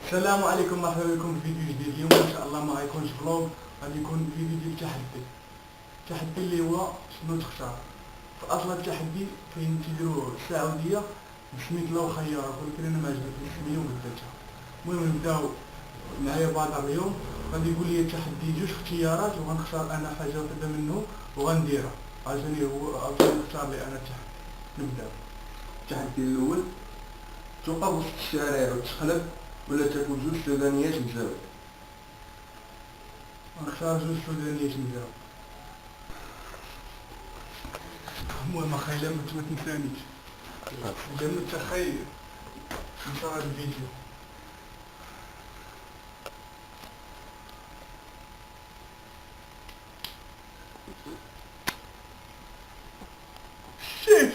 السلام عليكم، مرحبا بكم في فيديو جديد. اليوم ان شاء الله ما غيكونش فلوغ، غادي يكون فيديو ديال التحدي اللي هو شنو تختار. في اصل التحدي كاين تيديروا السعوديه بسميت لو خيارك، ولكن انا ما عجبتني السميه وبدلتها. المهم نبداو معايا بعض اليوم. غادي يقول لي التحدي جوج اختيارات وغنختار انا حاجه وحده منهم وغنديرها. عاوتاني نختار لي انا التحدي. نبداو. التحدي الاول: توقف وسط الشارع وتقلب ولا تاكل جوج سودانيات مزاوية. نختار جوج سودانيات مزاوية. المهم اخاي لا ما تنسانيش، لا ما تخيل نصور الفيديو. شيت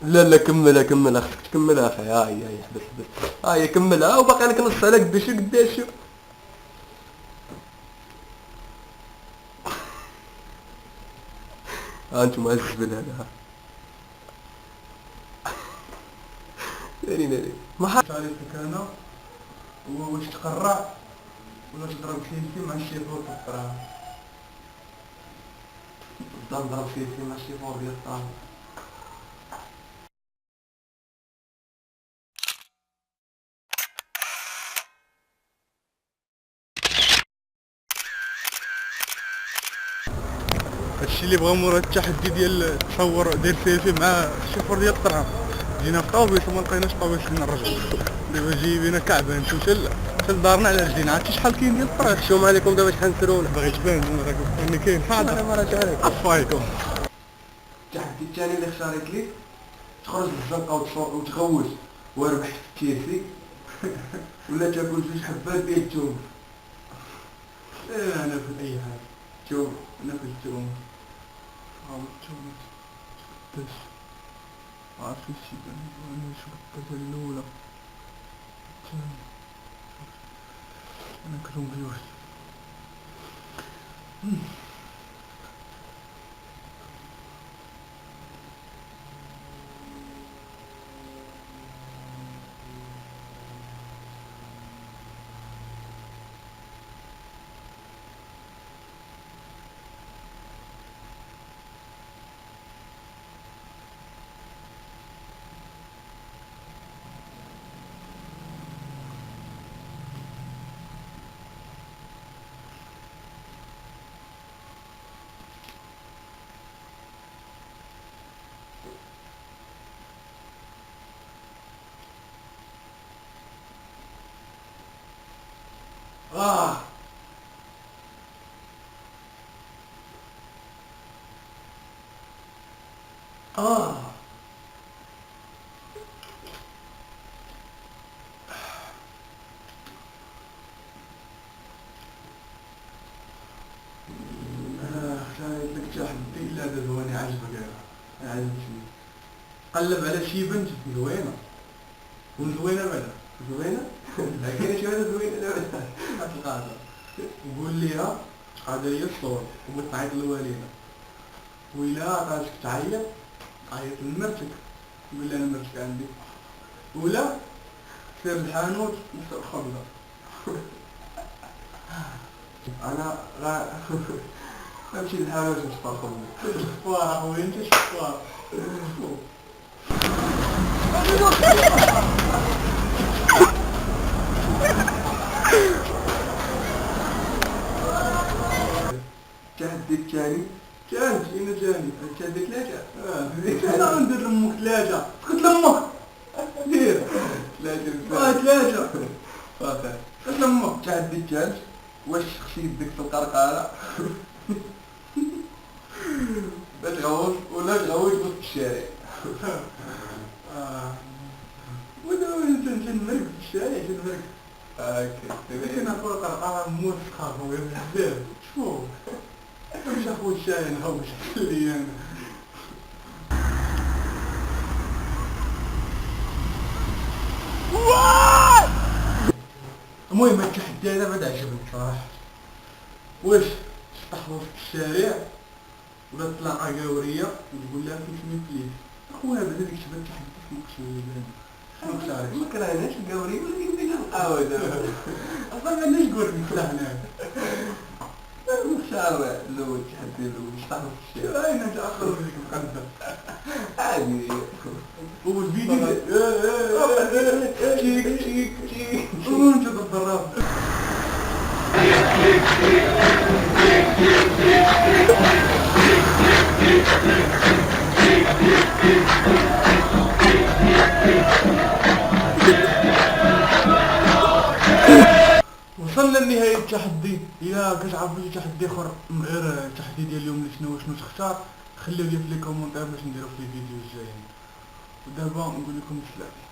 لا لا، كملها خصك تكملها اخي. هاي حبس حبس، هاي كملها وباقي لك نص على قداش. ها انتم الزبل هذا. ناري ما تعريفك انا هو واش تقرع ولا تضرب سيلفي مع الشيفور في الطرام. نضرب فيه مع الشيفور ديال الطعام. هادشي اللي بغا مورا التحدي ديال تصور دير سيلفي مع الشيفور ديال الطرام. جينا في طوبيس وما لقيناش طوبيس اللي نرجعو. دابا جايبينا كعبه نمشيو حتى لدارنا على رجلينا. عرفتي شحال كاين ديال الطريق؟ شوم عليكم دابا شحال نسرونا. باغي تبان راك اني كاين حاضر. انا ما راجع عليك. عفايكم. التحدي الثاني اللي اختاريت لي: تخرج للزنقه وتغوت وربح في كيسي ولا تاكل جوج حبات ديال الثوم. انا ناكل اي حاجه. ثوم. ناكل الثوم. الثوم بس عارف الشي انا شو الاولى الثانية ناكلهم بجوج. اه اه اختاريت لك تحدي. لا دابا هو انا عاجبك، انا عاجبني. قلب على شي بنت زوينه وزوينه بعدا زوينه. لا كاين شي واحده زوينه دابا. غتلقاها وقول ليها قادر ليا الصور وبتعيط للوالده. وإلا عطاتك تعيط عيط لمرتك، قول لها انا مرتك عندي. ولا سير الحانوت وسوق خبزه. انا غنمشي للحانوت نشطر خبز. شفوار اخويا، انت شفوار. التحدي الثاني: كانت هنا جاني التحدي ثلاثة. انا ندير لامك ثلاثة. قلت لامك دير ثلاثة. صافي. قلت لامك. التحدي الثالث: واش تخشي يدك في القرقارة تغوص ولا تغوص في الشارع. ودابا تنمل الشارع تنبرك لكن أقول قرقرة موسخة بزاف شوف مش أخو الشاي أنا مش أخلي أنا. المهم التحدي هذا بعد عجبني صراحة. واش تحضر في الشارع ولا تلاقى قاورية وتقول لها كيف بليز اخويا بعدا ديك الشباب تحدي في المقصود اللي بان شنو عارف ما كرهناش القوري ولكن بغينا نلقاو دابا. اصلا ما عندناش قول نكلا هنا مختار الاول التحدي الاول مش تعرف الشيء اين انت اخر من ديك المقدة عادي. والفيديو تشيك تشيك تشيك وانت تضرب وصلنا لنهاية التحدي. إلا كتعرفوا شي تحدي آخر من غير التحدي ديال اليوم اللي شنو تختار خليو لي في لي كومونتير باش نديرو في الفيديو الجايين. ودابا نقول لكم بسلام.